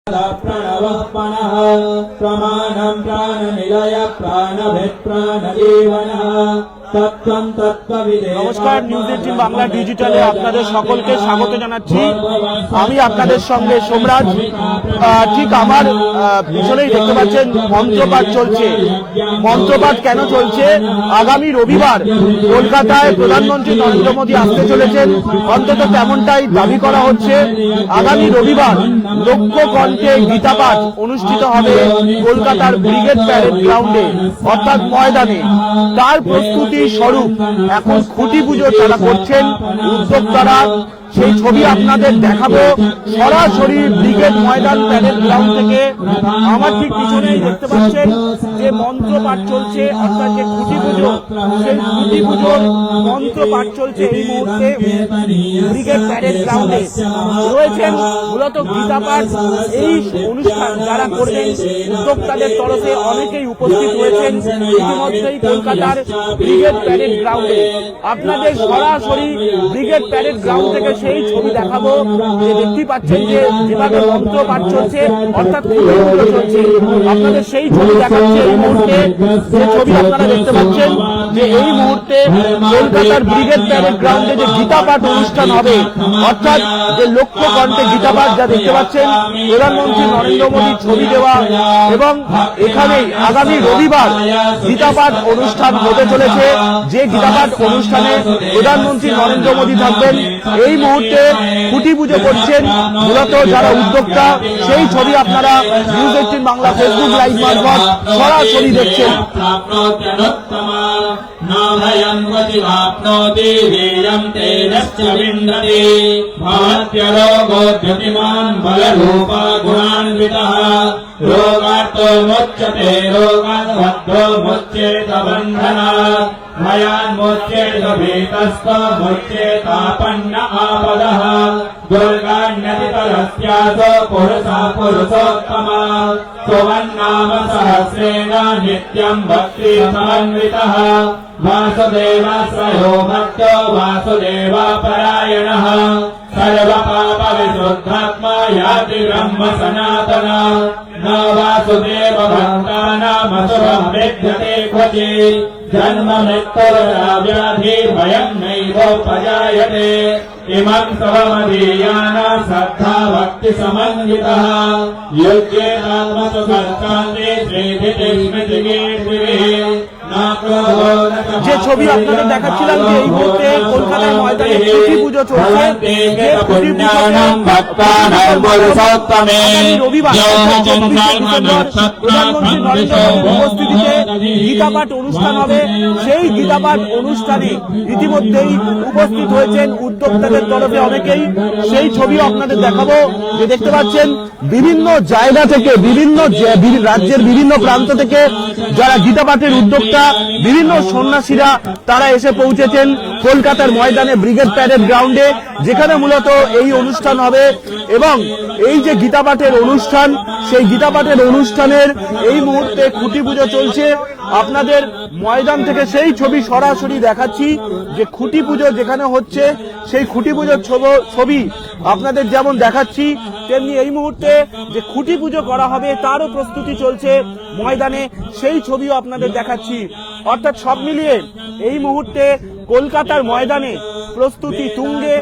प्रणवः पुनः प्रमाणं प्राणनिलय प्राणभेद प्राणजीवनः तत्त्वं तत्त्वविदेव। নমস্কার, নিউজ 18 বাংলা ডিজিটালে আপনাদের সকলকে স্বাগত জানাচ্ছি। আমি আপনাদের সঙ্গে সোমরাজ। ঠিক আমার পিছনেই দেখতে পাচ্ছেন মন্ত্রপাঠ চলছে। মন্ত্রপাঠ কেন চলছে? আগামী রবিবার কলকাতায় প্রধানমন্ত্রী নরেন্দ্র মোদী আসতে চলেছেন, অন্তত তেমনটাই দাবি করা হচ্ছে। আগামী রবিবার লক্ষ কণ্ঠে গীতাপাঠ অনুষ্ঠিত হবে কলকাতার ব্রিগেড প্যারেড গ্রাউন্ডে, অর্থাৎ ময়দানে। তার প্রস্তুতি স্বরূপ এখন খুঁটি পুজো তারা করছেন উদ্যোক্তারা। সেই ছবি আপনাদের দেখাবো সরাসরি ব্রিগেড ময়দান প্যারেড গ্রাউন্ড থেকে। আমার ঠিক পিছনেই দেখতে পাচ্ছেন যে মন্ত্রপাঠ চলছে, অর্থাৎ যে খুঁটি পুজো, সেই খুঁটি পুজোর মন্ত্রপাঠ চলছে এই মুহূর্তে ব্রিগেড প্যারেড গ্রাউন্ডে। রয়েছেন মূলত গীতাপাঠ। এই অনুষ্ঠান যারা করবেন উদ্যোক্তাদের তরফে অনেকেই উপস্থিত হয়েছেন ইতিমধ্যেই কলকাতার ব্রিগেড প্যারেড গ্রাউন্ডে। আপনাদের সরাসরি ব্রিগেড প্যারেড গ্রাউন্ড থেকে সেই ছবি দেখাবো। যে দেখতে পাচ্ছেন যে যেভাবে মন্ত্রপাঠ চলছে, অর্থাৎ পুজো চলছে, আপনাদের সেই ছবি দেখাচ্ছে এই মুহূর্তে। যে ছবি আপনারা দেখতে পাচ্ছেন যে এই মুহূর্তে কলকাতার ব্রিগেড প্যারেড গ্রাউন্ডে যে গীতাপাঠ অনুষ্ঠান হবে, অর্থাৎ যে লক্ষ কণ্ঠে গীতাপাঠ যা দেখতে পাচ্ছেন প্রধানমন্ত্রী নরেন্দ্র মোদীর ছবি দেওয়া, এবং এখানেই আগামী রবিবার গীতাপাঠ অনুষ্ঠান হতে চলেছে। যে গীতাপাঠ অনুষ্ঠানে প্রধানমন্ত্রী নরেন্দ্র মোদী থাকবেন। এই মুহূর্তে খুঁটি পুজো করছেন মূলত যারা উদ্যোক্তা। সেই ছবি আপনারা নিউজ 18 বাংলা ফেসবুক লাইভ মারফত সরাসরি দেখছেন। रोगार्तो मोच्यते रोगाद्वद्दो मोच्येत बन्धनात् भयान्मोच्येत भीतस्तो मोच्येतापन्न आपदः दुर्गान्यतितरस्यासो पुरुषः पुरुषोत्तमा सुवन्नाम सहस्रेण नित्यं भक्ति समन्वितः वासुदेवाश्रयो भक्तो वासुदेवापरायणः सर्वपापविशुद्धात्मा याति ब्रह्म सनातना न वासुदेव भक्तानामसुरं विद्यते क्वचित् जन्म मृत्युर्जरा व्याधि भयं नैवोपजायते इमं सर्वमदीयाना श्रद्धा भक्ति समन्वितः योग्येनात्मसु सत्कान्ते श्रीधितिस्मृतिकीर्तिभिः। যে ছবি আপনাদের দেখাচ্ছিলাম যে এই মুহূর্তে কলকাতার ময়দানে খুঁটি পুজো চলছে। যে খুঁটি রবিবার প্রধানমন্ত্রী নরেন্দ্র মোদীর উপস্থিতিতে গীতাপাঠ অনুষ্ঠান হবে। সেই গীতাপাঠ অনুষ্ঠানে ইতিমধ্যেই উপস্থিত হয়েছেন উদ্যোক্তাদের তরফে অনেকেই। সেই ছবি আপনাদের দেখাবো। যে দেখতে পাচ্ছেন বিভিন্ন জায়গা থেকে, বিভিন্ন রাজ্যের বিভিন্ন প্রান্ত থেকে যারা গীতাপাঠের উদ্যোক্তা, বিভিন্ন সন্ন্যাসীরা তারা এসে পৌঁছেছেন কলকাতার ময়দানে ব্রিগেড প্যারেড গ্রাউন্ডে, যেখানে মূলত এই অনুষ্ঠান হবে। এবং এই যে গীতাপাঠের অনুষ্ঠান, সেই গীতাপাঠের অনুষ্ঠানের এই মুহূর্তে খুঁটি পুজো চলছে। আপনাদের ময়দান থেকে সেই ছবি সরাসরি দেখাচ্ছি। যে খুঁটি পুজো যেখানে হচ্ছে সেই খুঁটি পুজোর ছবি আপনাদের যেমন দেখাচ্ছি, তেমনি এই মুহূর্তে যে খুঁটি পুজো করা হবে তারও প্রস্তুতি চলছে ময়দানে, সেই ছবিও আপনাদের দেখাচ্ছি। অর্থাৎ সব মিলিয়ে এই মুহূর্তে কলকাতার ময়দানে প্রস্তুতি তুঙ্গে।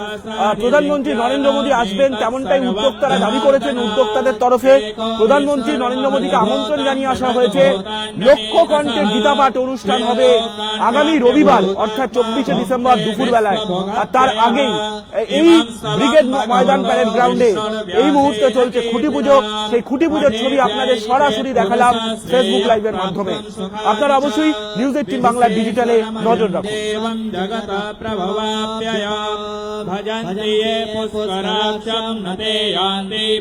প্রধানমন্ত্রী নরেন্দ্র মোদী আসবেন তেমনটাই উদ্যোক্তারা দাবি করেছেন। উদ্যোক্তাদের তরফে প্রধানমন্ত্রী নরেন্দ্র মোদীকে আমন্ত্রণ জানিয়ে আসা হয়েছে। লক্ষ কণ্ঠে গীতাপাঠ অনুষ্ঠান হবে আগামী রবিবার, অর্থাৎ 24শে ডিসেম্বর দুপুর বেলায়। আর তার আগেই এই ব্রিগেড ময়দান প্যারেড গ্রাউন্ডে এই মুহূর্তে চলছে খুঁটি পুজো। সেই খুঁটি পুজোর ছবি আপনাদের সরাসরি দেখালাম ফেসবুক লাইভের মাধ্যমে। আপনারা অবশ্যই নিউজ 18 বাংলা ডিজিটালে নজর রাখুন। जगत प्रभवाप्यया भजन्ति ये पुष्कराक्षं न ते यान्ति।